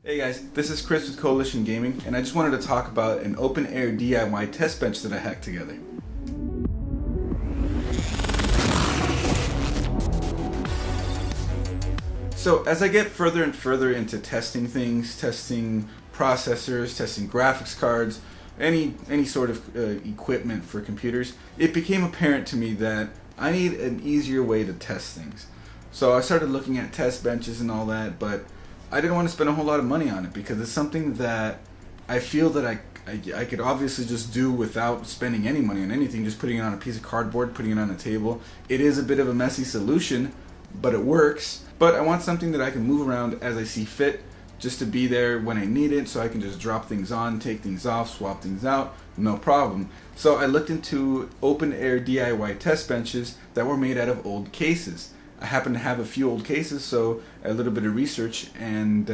Hey guys, this is Chris with Coalition Gaming, and I just wanted to talk about an open air DIY test bench that I hacked together. So as I get further and further into testing things, testing processors, testing graphics cards, any sort of equipment for computers, it became apparent to me that I need an easier way to test things. So I started looking at test benches and all that, but I didn't want to spend a whole lot of money on it because it's something that I feel that I could obviously just do without spending any money on anything, just putting it on a piece of cardboard, putting it on a table. It is a bit of a messy solution, but it works. But I want something that I can move around as I see fit, just to be there when I need it, so I can just drop things on, take things off, swap things out, no problem. So I looked into open air DIY test benches that were made out of old cases. I happen to have a few old cases, so a little bit of research, and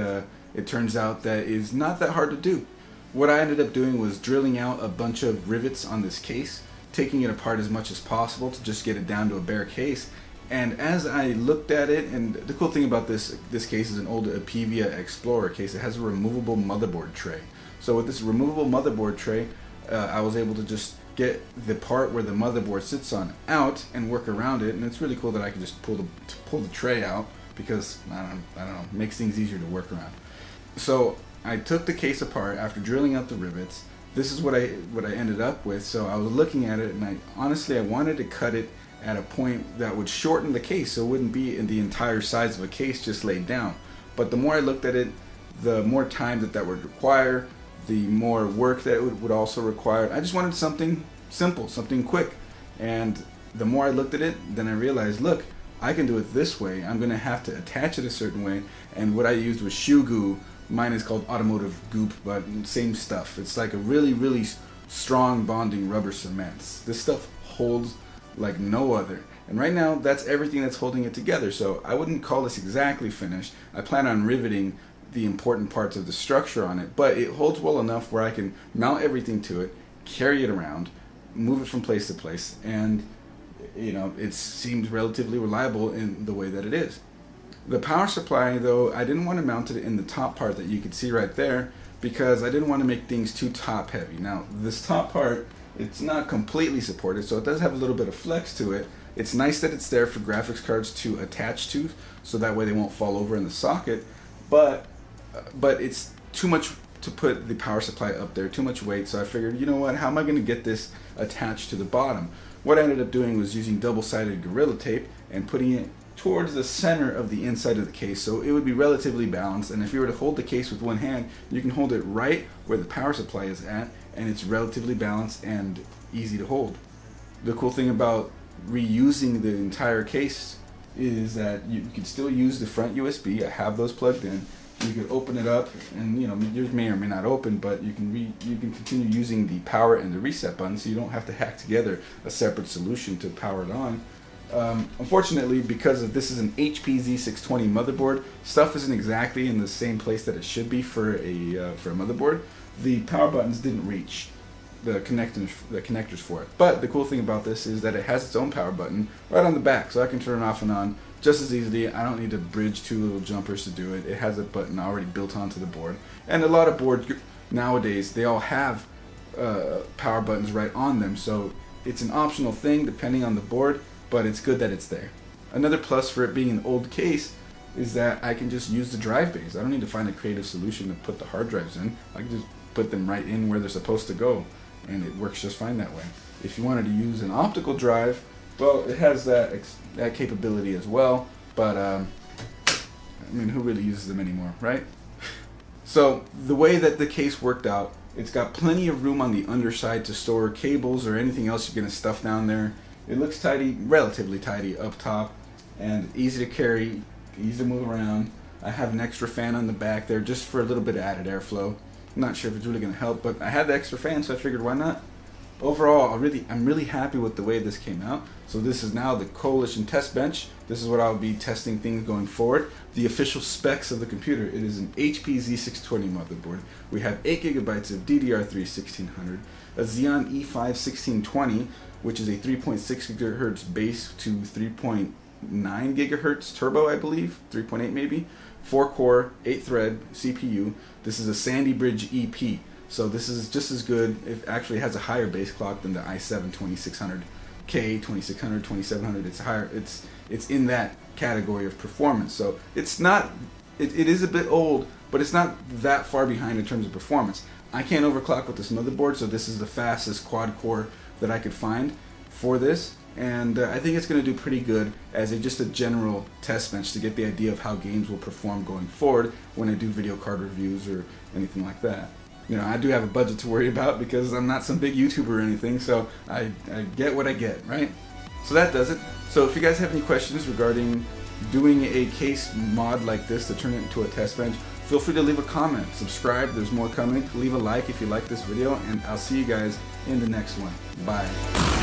it turns out that it's not that hard to do. What I ended up doing was drilling out a bunch of rivets on this case, taking it apart as much as possible to just get it down to a bare case. And as I looked at it, and the cool thing about this case is an old Apivia Explorer case. It has a removable motherboard tray. So with this removable motherboard tray, I was able to just get the part where the motherboard sits on out and work around it, and it's really cool that I can just pull the tray out because I don't know, makes things easier to work around. So I took the case apart after drilling out the rivets. This is what I ended up with. So I was looking at it, and I wanted to cut it at a point that would shorten the case so it wouldn't be in the entire size of a case just laid down. But the more I looked at it, the more time that would require, the more work that it would also require. I just wanted something simple, something quick. And the more I looked at it, then I realized, look, I can do it this way. I'm gonna have to attach it a certain way. And what I used was shoe goo. Mine is called automotive goop, but same stuff. It's like a really, really strong bonding rubber cement. This stuff holds like no other. And right now, that's everything that's holding it together. So I wouldn't call this exactly finished. I plan on riveting the important parts of the structure on it, but it holds well enough where I can mount everything to it, carry it around, move it from place to place, and it seems relatively reliable in the way that it is. The power supply, though, I didn't want to mount it in the top part that you can see right there because I didn't want to make things too top heavy. Now, this top part, it's not completely supported, so it does have a little bit of flex to it. It's nice that it's there for graphics cards to attach to, so that way they won't fall over in the socket, but it's too much to put the power supply up there, too much weight, so I figured, you know what, how am I going to get this attached to the bottom? What I ended up doing was using double-sided Gorilla Tape and putting it towards the center of the inside of the case, so it would be relatively balanced. And if you were to hold the case with one hand, you can hold it right where the power supply is at, and it's relatively balanced and easy to hold. The cool thing about reusing the entire case is that you can still use the front USB. I have those plugged in. You can open it up, and yours may or may not open, but you can continue using the power and the reset button, so you don't have to hack together a separate solution to power it on. Unfortunately, because this is an HP Z620 motherboard, stuff isn't exactly in the same place that it should be for a motherboard. The power buttons didn't reach the connectors for it. But the cool thing about this is that it has its own power button right on the back, so I can turn it off and on just as easily. I don't need to bridge two little jumpers to do it. It has a button already built onto the board. And a lot of boards nowadays, they all have power buttons right on them, so it's an optional thing depending on the board, but it's good that it's there. Another plus for it being an old case is that I can just use the drive bays. I don't need to find a creative solution to put the hard drives in. I can just put them right in where they're supposed to go, and it works just fine that way. If you wanted to use an optical drive, well, it has that capability as well, but who really uses them anymore, right? So the way that the case worked out, it's got plenty of room on the underside to store cables or anything else you're going to stuff down there. It looks tidy, relatively tidy up top, and easy to carry, easy to move around. I have an extra fan on the back there just for a little bit of added airflow. I'm not sure if it's really going to help, but I had the extra fan, so I figured why not? Overall, I'm really happy with the way this came out. So this is now the Coalition test bench. This is what I'll be testing things going forward. The official specs of the computer. It is an HP Z620 motherboard. We have 8 gigabytes of DDR3 1600, a Xeon E5 1620, which is a 3.6 gigahertz base to 3.9 gigahertz turbo, I believe, 3.8 maybe, 4-core, 8-thread CPU. This is a Sandy Bridge EP. So this is just as good. It actually has a higher base clock than the i7 2600K, 2600, 2700. It's higher. It's in that category of performance. So it's not. It is a bit old, but it's not that far behind in terms of performance. I can't overclock with this motherboard, so this is the fastest quad core that I could find for this. And I think it's going to do pretty good as just a general test bench to get the idea of how games will perform going forward when I do video card reviews or anything like that. You know, I do have a budget to worry about because I'm not some big YouTuber or anything, so I get what I get, right? So that does it. So if you guys have any questions regarding doing a case mod like this to turn it into a test bench, feel free to leave a comment, subscribe, there's more coming, leave a like if you like this video, and I'll see you guys in the next one. Bye.